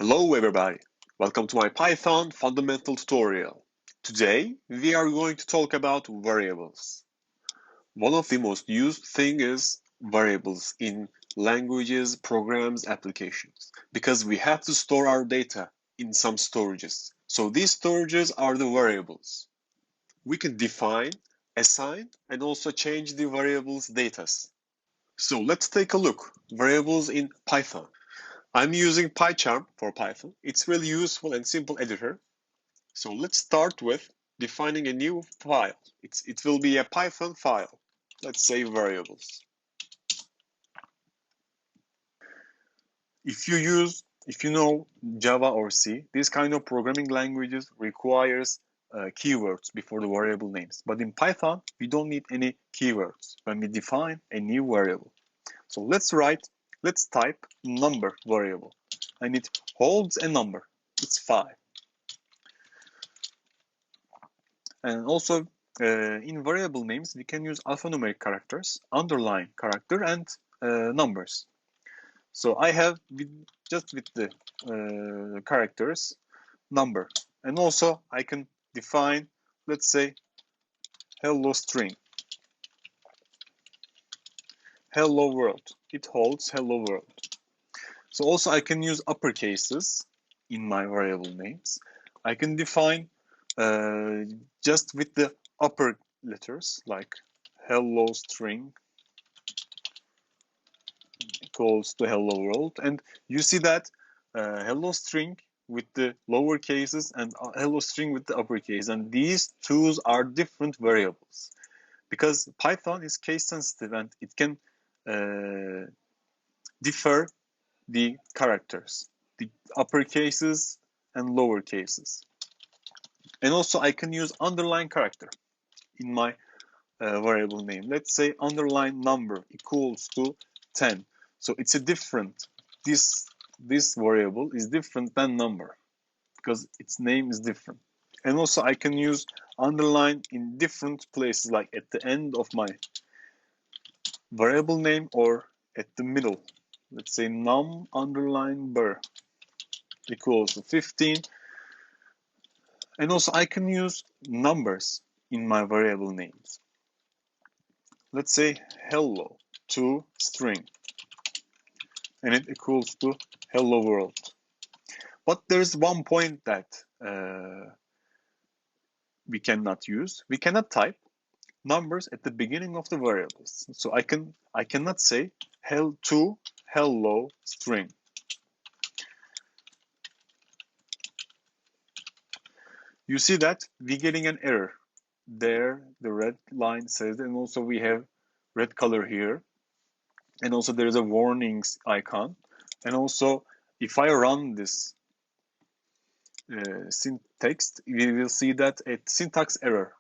Hello everybody, welcome to my Python fundamental tutorial. Today we are going to talk about variables. One of the most used thing is variables in languages, programs, applications because we have to store our data in some storages. So these storages are the variables. We can define, assign, and also change the variables datas. So let's take a look. Variables in Python. I'm using PyCharm for Python. It's really useful and simple editor. So let's start with defining a new file. It will be a Python file. Let's say variables. If you know Java or C, this kind of programming languages requires keywords before the variable names. But in Python, we don't need any keywords when we define a new variable. So let's type number variable. And it holds a number. It's 5. And also in variable names, we can use alphanumeric characters, underline character, and numbers. So I have just with the characters number. And also I can define, let's say, hello string. Hello world. It holds hello world. So also I can use uppercases in my variable names. I can define just with the upper letters like hello string equals to hello world, and you see that hello string with the lower cases and hello string with the uppercase, and these two are different variables because Python is case sensitive and it can differ the characters, the upper cases and lower cases. And also I can use underline character in my variable name. Let's say underline number equals to 10. So it's a different, this variable is different than number because its name is different. And also I can use underline in different places, like at the end of my variable name or at the middle. Let's say num underline bar equals to 15. And also I can use numbers in my variable names. Let's say hello to string, and it equals to hello world. But there's one point that we cannot use. We cannot type numbers at the beginning of the variables. So I cannot say hello string. You see that we're getting an error. There, the red line says, and also we have red color here. And also there is a warnings icon. And also if I run this syntax, we will see that a syntax error.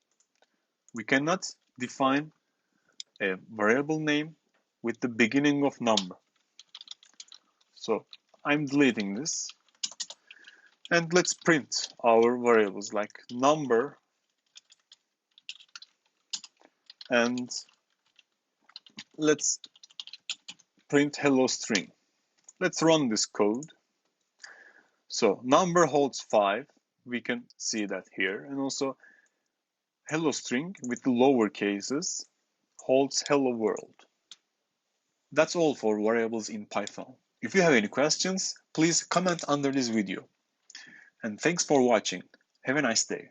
We cannot define a variable name with the beginning of number. So I'm deleting this. And let's print our variables like number and let's print hello string. Let's run this code. So number holds 5. We can see that here. And also hello string with the lower cases holds hello world. That's all for variables in Python. If you have any questions, please comment under this video. And thanks for watching. Have a nice day.